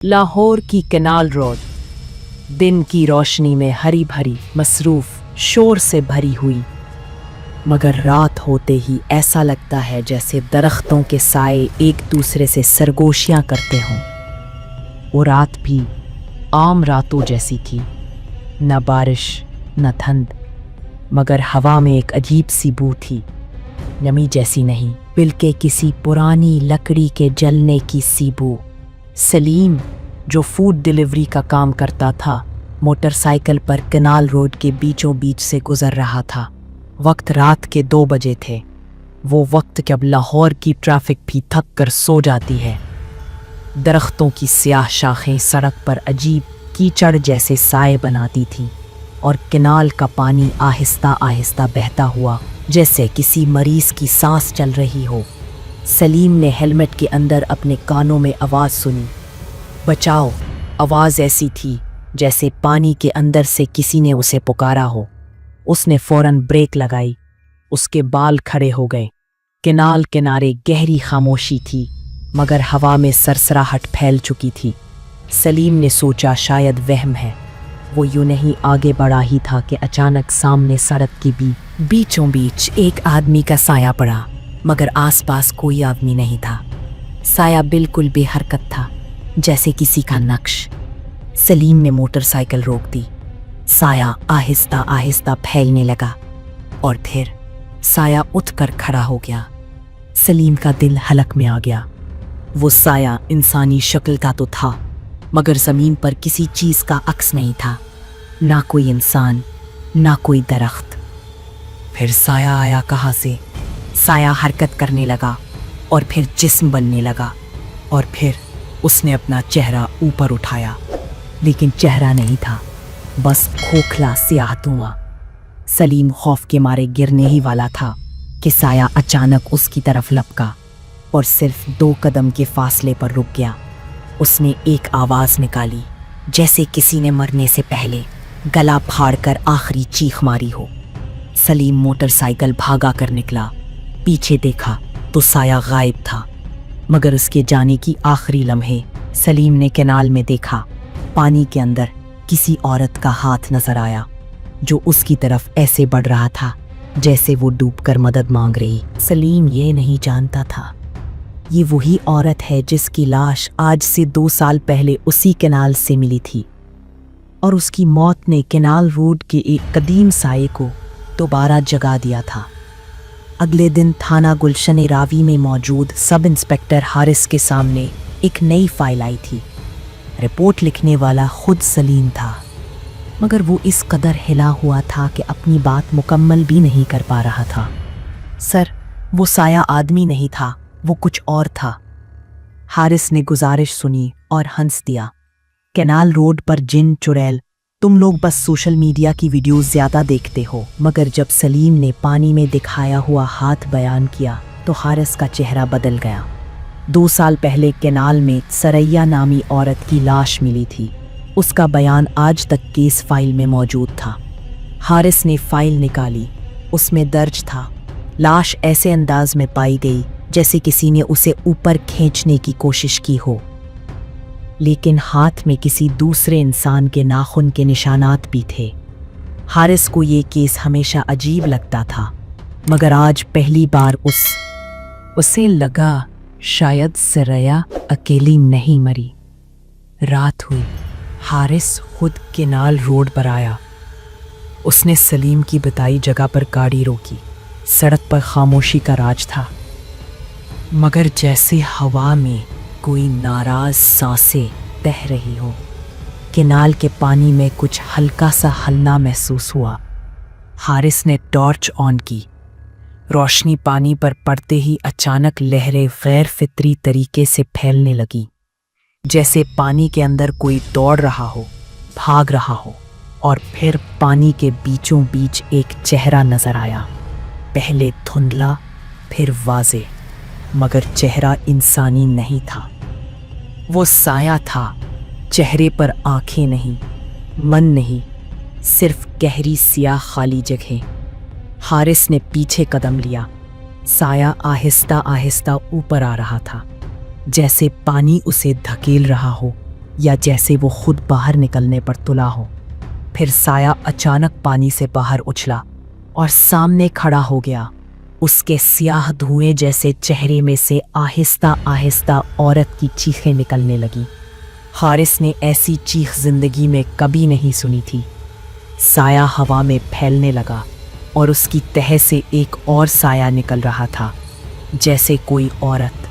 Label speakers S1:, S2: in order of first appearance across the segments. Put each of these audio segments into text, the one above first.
S1: लाहौर की canal road दिन की रोशनी में हरी भरी, मसरूफ, शोर से भरी हुई, मगर रात होते ही ऐसा लगता है जैसे दरख्तों के साए एक दूसरे से सरगोशियां करते हों। वो रात भी आम रातों जैसी थी, न बारिश न ठंड, मगर हवा में एक अजीब सी बू थी, नमी जैसी नहीं बल्कि किसी पुरानी लकड़ी के जलने की सी बू। सलीम, जो फूड डिलीवरी का काम करता था, मोटरसाइकिल पर कैनाल रोड के बीचों बीच से गुजर रहा था। वक्त रात के 2 बजे थे, वो वक्त जब लाहौर की ट्रैफिक भी थक कर सो जाती है। दरख्तों की स्याह शाखें सड़क पर अजीब कीचड़ जैसे साए बनाती थीं और कैनाल का पानी आहिस्ता आहिस्ता बहता हुआ जैसे किसी मरीज की सांस चल रही हो। सलीम ने हेलमेट के अंदर अपने कानों में आवाज़ सुनी, बचाओ। आवाज़ ऐसी थी जैसे पानी के अंदर से किसी ने उसे पुकारा हो। उसने फौरन ब्रेक लगाई, उसके बाल खड़े हो गए। कैनाल किनारे गहरी खामोशी थी, मगर हवा में सरसराहट फैल चुकी थी। सलीम ने सोचा शायद वहम है। वो यूं नहीं आगे बढ़ा ही था कि अचानक सामने सड़क के बीचों बीच एक आदमी का साया पड़ा, मगर आसपास कोई आदमी नहीं था। साया बिल्कुल बेहरकत था, जैसे किसी का नक्श। सलीम ने मोटरसाइकिल रोक दी। साया आहिस्ता आहिस्ता फैलने लगा और फिर साया उठकर खड़ा हो गया। सलीम का दिल हलक में आ गया। वो साया इंसानी शक्ल का तो था, मगर ज़मीन पर किसी चीज़ का अक्स नहीं था, ना कोई इंसान, ना कोई दरख्त। फिर साया आया कहाँ से? साया हरकत करने लगा और फिर जिस्म बनने लगा और फिर उसने अपना चेहरा ऊपर उठाया, लेकिन चेहरा नहीं था, बस खोखला स्याह धुआं। सलीम खौफ के मारे गिरने ही वाला था कि साया अचानक उसकी तरफ लपका और सिर्फ 2 कदम के फासले पर रुक गया। उसने एक आवाज़ निकाली, जैसे किसी ने मरने से पहले गला फाड़कर आखिरी चीख मारी हो। सलीम मोटरसाइकिल भागा कर निकला। पीछे देखा तो साया गायब था, मगर उसके जाने की आखिरी लम्हे सलीम ने कैनाल में देखा। पानी के अंदर किसी औरत का हाथ नजर आया, जो उसकी तरफ ऐसे बढ़ रहा था जैसे वो डूबकर मदद मांग रही। सलीम ये नहीं जानता था, ये वही औरत है जिसकी लाश आज से 2 साल पहले उसी कैनाल से मिली थी, और उसकी मौत ने कैनाल रोड के एक कदीम साये को दोबारा जगा दिया था। अगले दिन थाना गुलशन रावी में मौजूद सब इंस्पेक्टर हारिस के सामने एक नई फाइल आई थी। रिपोर्ट लिखने वाला खुद सलीम था, मगर वो इस कदर हिला हुआ था कि अपनी बात मुकम्मल भी नहीं कर पा रहा था। सर, वो साया आदमी नहीं था, वो कुछ और था। हारिस ने गुजारिश सुनी और हंस दिया। कैनाल रोड पर जिन चुड़ैल, तुम लोग बस सोशल मीडिया की वीडियोस ज़्यादा देखते हो। मगर जब सलीम ने पानी में दिखाया हुआ हाथ बयान किया तो हारिस का चेहरा बदल गया। 2 साल पहले कैनाल में सरैया नामी औरत की लाश मिली थी। उसका बयान आज तक केस फाइल में मौजूद था। हारिस ने फाइल निकाली। उसमें दर्ज था, लाश ऐसे अंदाज में पाई गई जैसे किसी ने उसे ऊपर खींचने की कोशिश की हो, लेकिन हाथ में किसी दूसरे इंसान के नाखून के निशानात भी थे। हारिस को ये केस हमेशा अजीब लगता था, मगर आज पहली बार उसे लगा शायद सरैया अकेली नहीं मरी। रात हुई। हारिस खुद कैनाल रोड पर आया। उसने सलीम की बताई जगह पर गाड़ी रोकी। सड़क पर खामोशी का राज था, मगर जैसे हवा में कोई नाराज सांसें बह रही हो। कैनाल के पानी में कुछ हल्का सा हलना महसूस हुआ। हारिस ने टॉर्च ऑन की। रोशनी पानी पर पड़ते ही अचानक लहरें गैर फितरी तरीके से फैलने लगी, जैसे पानी के अंदर कोई दौड़ रहा हो, भाग रहा हो। और फिर पानी के बीचों बीच एक चेहरा नजर आया, पहले धुंधला फिर वाज़े, मगर चेहरा इंसानी नहीं था। वो साया था। चेहरे पर आंखें नहीं, मन नहीं, सिर्फ गहरी सियाह खाली जगह। हारिस ने पीछे कदम लिया। साया आहिस्ता आहिस्ता ऊपर आ रहा था, जैसे पानी उसे धकेल रहा हो या जैसे वो खुद बाहर निकलने पर तुला हो। फिर साया अचानक पानी से बाहर उछला और सामने खड़ा हो गया। उसके स्याह धुएं जैसे चेहरे में से आहिस्ता आहिस्ता औरत की चीखें निकलने लगी। हारिस ने ऐसी चीख जिंदगी में कभी नहीं सुनी थी। साया हवा में फैलने लगा और उसकी तह से एक और साया निकल रहा था, जैसे कोई औरत,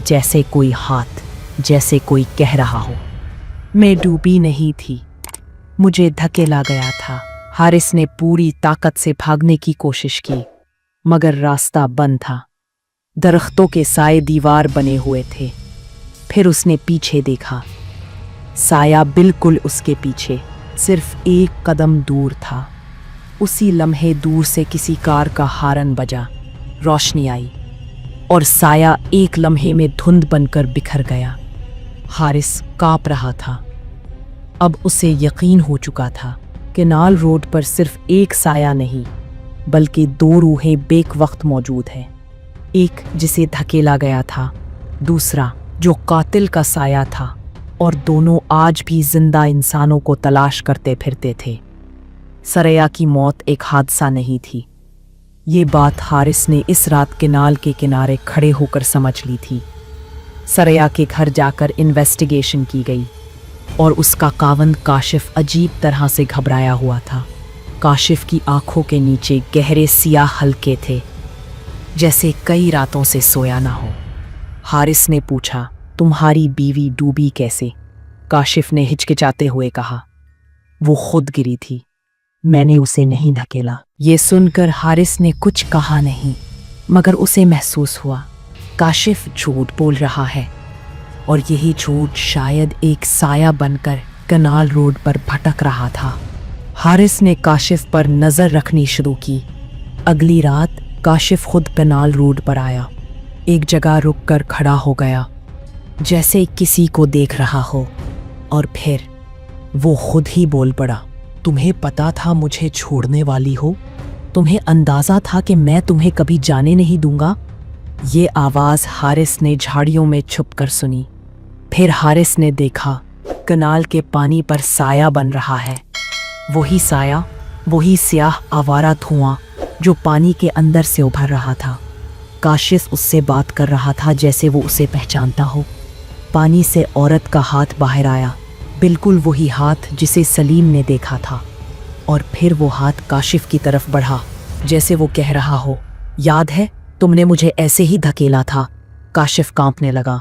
S1: जैसे कोई हाथ, जैसे कोई कह रहा हो, मैं डूबी नहीं थी, मुझे धकेला गया था। हारिस ने पूरी ताकत से भागने की कोशिश की, मगर रास्ता बंद था। दरख्तों के साए दीवार बने हुए थे। फिर उसने पीछे देखा। साया बिल्कुल उसके पीछे, सिर्फ एक कदम दूर था। उसी लम्हे दूर से किसी कार का हारन बजा, रोशनी आई और साया एक लम्हे में धुंध बनकर बिखर गया। हारिस कांप रहा था। अब उसे यकीन हो चुका था कि नाल रोड पर सिर्फ एक साया नहीं, बल्कि दो रूहें बेक वक्त मौजूद हैं। एक जिसे धकेला गया था, दूसरा जो कातिल का साया था, और दोनों आज भी जिंदा इंसानों को तलाश करते फिरते थे। सरया की मौत एक हादसा नहीं थी। ये बात हारिस ने इस रात के नाल के किनारे खड़े होकर समझ ली थी। सरया के घर जाकर इन्वेस्टिगेशन की गई और उसका कावंद काशिफ अजीब तरह से घबराया हुआ था। काशिफ की आंखों के नीचे गहरे सियाह हल्के थे, जैसे कई रातों से सोया ना हो। हारिस ने पूछा, तुम्हारी बीवी डूबी कैसे? काशिफ ने हिचकिचाते हुए कहा, वो खुद गिरी थी, मैंने उसे नहीं धकेला। ये सुनकर हारिस ने कुछ कहा नहीं, मगर उसे महसूस हुआ काशिफ झूठ बोल रहा है, और यही झूठ शायद एक साया बनकर कनाल रोड पर भटक रहा था। हारिस ने काशिफ पर नजर रखनी शुरू की। अगली रात काशिफ खुद कनाल रोड पर आया। एक जगह रुककर खड़ा हो गया, जैसे किसी को देख रहा हो, और फिर वो खुद ही बोल पड़ा, तुम्हें पता था मुझे छोड़ने वाली हो? तुम्हें अंदाजा था कि मैं तुम्हें कभी जाने नहीं दूंगा? ये आवाज़ हारिस ने झाड़ियों में छुपकर सुनी। फिर हारिस ने देखा कनाल के पानी पर साया बन रहा है। वही साया, वही स्याह आवारा धुआं जो पानी के अंदर से उभर रहा था। काशिफ उससे बात कर रहा था जैसे वो उसे पहचानता हो। पानी से औरत का हाथ बाहर आया, बिल्कुल वही हाथ जिसे सलीम ने देखा था। और फिर वो हाथ काशिफ की तरफ बढ़ा, जैसे वो कह रहा हो, याद है तुमने मुझे ऐसे ही धकेला था? काशिफ कांपने लगा,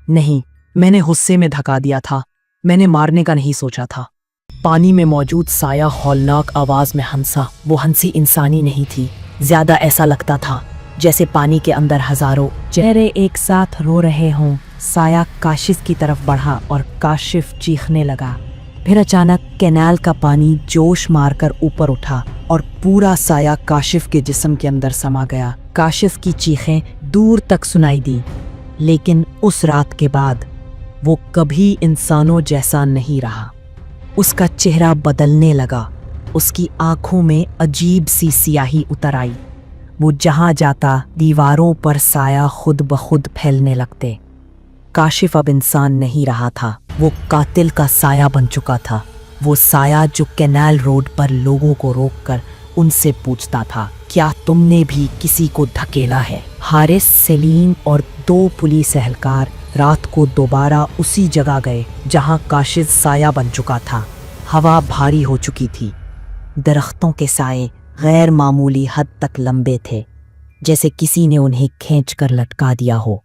S1: नहीं, मैंने गुस्से में धका दिया था, मैंने मारने का नहीं सोचा था। पानी में मौजूद साया हौलनाक आवाज में हंसा। वो हंसी इंसानी नहीं थी, ज्यादा ऐसा लगता था जैसे पानी के अंदर हजारों चेहरे एक साथ रो रहे हों। साया काशिफ की तरफ बढ़ा और काशिफ चीखने लगा। फिर अचानक कैनाल का पानी जोश मारकर ऊपर उठा और पूरा साया काशिफ के जिस्म के अंदर समा गया। काशिफ की चीखें दूर तक सुनाई दी, लेकिन उस रात के बाद वो कभी इंसानों जैसा नहीं रहा। उसका चेहरा बदलने लगा, उसकी आंखों में अजीब सी सियाही उतर आई। वो जहां जाता दीवारों पर साया खुद ब खुद फैलने लगते। काशिफ अब इंसान नहीं रहा था, वो कातिल का साया बन चुका था। वो साया जो कैनाल रोड पर लोगों को रोककर उनसे पूछता था, क्या तुमने भी किसी को धकेला है? हारिस, सलीम और 2 पुलिस एहलकार रात को दोबारा उसी जगह गए जहां काशिफ साया बन चुका था। हवा भारी हो चुकी थी। दरख्तों के साए गैर मामूली हद तक लंबे थे, जैसे किसी ने उन्हें खींचकर लटका दिया हो।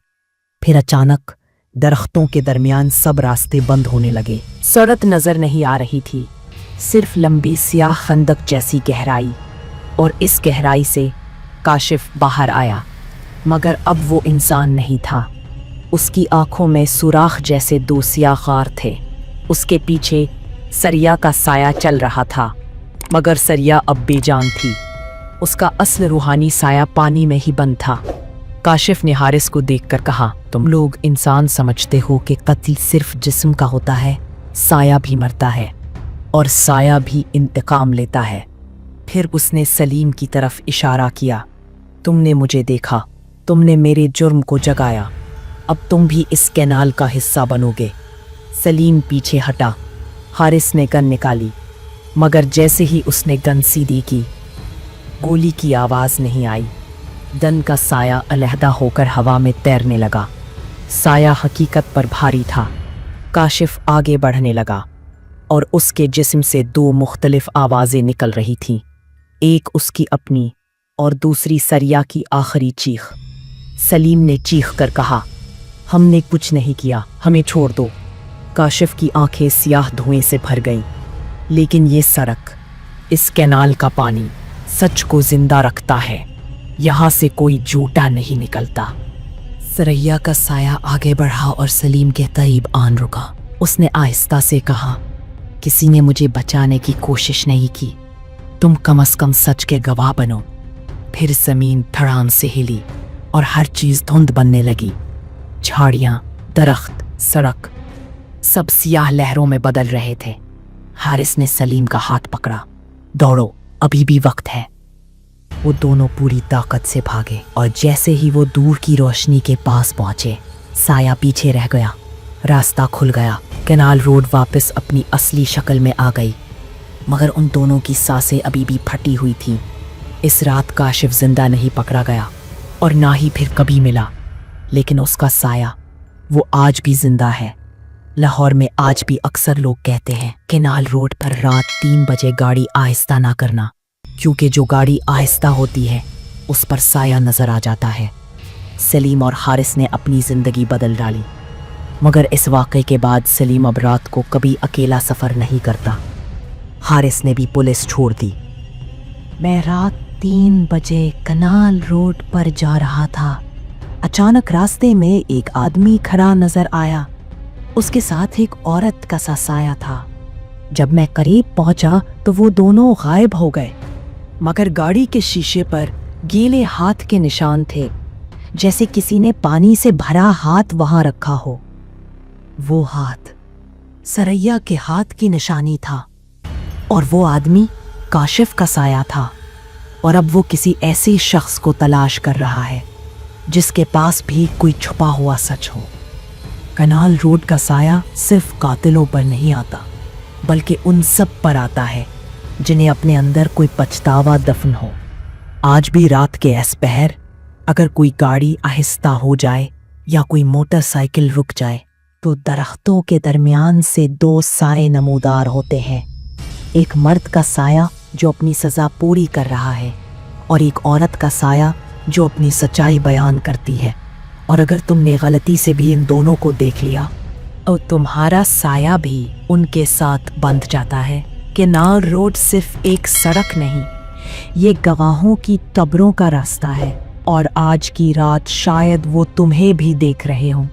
S1: फिर अचानक दरख्तों के दरमियान सब रास्ते बंद होने लगे। सड़क नजर नहीं आ रही थी, सिर्फ लंबी स्याह खंदक जैसी गहराई, और इस गहराई से काशिफ बाहर आया, मगर अब वो इंसान नहीं था। उसकी आंखों में सुराख जैसे 2 स्याह खार थे। उसके पीछे सरिया का साया चल रहा था, मगर सरिया अब बेजान थी। उसका असल रूहानी साया पानी में ही बंद था। काशिफ ने हारिस को देखकर कहा, तुम लोग इंसान समझते हो कि कत्ल सिर्फ जिस्म का होता है, साया भी मरता है और साया भी इंतकाम लेता है। फिर उसने सलीम की तरफ इशारा किया, तुमने मुझे देखा, तुमने मेरे जुर्म को जगाया, अब तुम भी इस कैनाल का हिस्सा बनोगे। सलीम पीछे हटा। हारिस ने गन निकाली, मगर जैसे ही उसने गन सीधी की, गोली की आवाज नहीं आई। गन का साया अलहदा होकर हवा में तैरने लगा। साया हकीकत पर भारी था। काशिफ आगे बढ़ने लगा और उसके जिस्म से दो मुख्तलिफ आवाज़ें निकल रही थीं। एक उसकी अपनी और दूसरी सरिया की आखिरी चीख। सलीम ने चीख कर कहा, हमने कुछ नहीं किया, हमें छोड़ दो। काशिफ की आंखें सियाह धुएं से भर गईं। लेकिन ये सड़क, इस कैनाल का पानी सच को जिंदा रखता है। यहाँ से कोई झूठा नहीं निकलता। सरैया का साया आगे बढ़ा और सलीम के करीब आन रुका। उसने आहिस्ता से कहा, किसी ने मुझे बचाने की कोशिश नहीं की, तुम कम से कम सच के गवाह बनो। फिर जमीन धड़ाम से हिली और हर चीज धुंध बनने लगी। झाड़ियां, दरख्त, सड़क, सब सियाह लहरों में बदल रहे थे। हारिस ने सलीम का हाथ पकड़ा। दौड़ो, अभी भी वक्त है। वो दोनों पूरी ताकत से भागे और जैसे ही वो दूर की रोशनी के पास पहुंचे, साया पीछे रह गया। रास्ता खुल गया। कैनाल रोड वापस अपनी असली शक्ल में आ गई, मगर उन दोनों की सांसें अभी भी फटी हुई थीं। इस रात काशिफ जिंदा नहीं पकड़ा गया और ना ही फिर कभी मिला, लेकिन उसका साया वो आज भी जिंदा है। लाहौर में आज भी अक्सर लोग कहते हैं, कैनाल रोड पर रात 3 बजे गाड़ी आहिस्ता ना करना, क्योंकि जो गाड़ी आहिस्ता होती है उस पर साया नजर आ जाता है। सलीम और हारिस ने अपनी जिंदगी बदल डाली, मगर इस वाक़े के बाद सलीम अब रात को कभी अकेला सफ़र नहीं करता। हारिस ने भी पुलिस छोड़ दी। मैं रात 3 बजे कैनाल रोड पर जा रहा था। अचानक रास्ते में एक आदमी खड़ा नजर आया। उसके साथ एक औरत का सा साया था। जब मैं करीब पहुंचा तो वो दोनों गायब हो गए, मगर गाड़ी के शीशे पर गीले हाथ के निशान थे, जैसे किसी ने पानी से भरा हाथ वहां रखा हो। वो हाथ सरैया के हाथ की निशानी था और वो आदमी काशिफ का साया था। और अब वो किसी ऐसे शख्स को तलाश कर रहा है जिसके पास भी कोई छुपा हुआ सच हो। कैनाल रोड का साया सिर्फ कातिलों पर नहीं आता, बल्कि उन सब पर आता है जिन्हें अपने अंदर कोई पछतावा दफन हो। आज भी रात के ऐस पहर अगर कोई गाड़ी आहिस्ता हो जाए या कोई मोटरसाइकिल रुक जाए, तो दरख्तों के दरमियान से 2 साए नमूदार होते हैं। एक मर्द का साया जो अपनी सज़ा पूरी कर रहा है, और एक औरत का साया जो अपनी सच्चाई बयान करती है। और अगर तुमने गलती से भी इन दोनों को देख लिया, और तुम्हारा साया भी उनके साथ बंध जाता है। कैनाल रोड सिर्फ एक सड़क नहीं, ये गवाहों की कब्रों का रास्ता है, और आज की रात शायद वो तुम्हें भी देख रहे हों।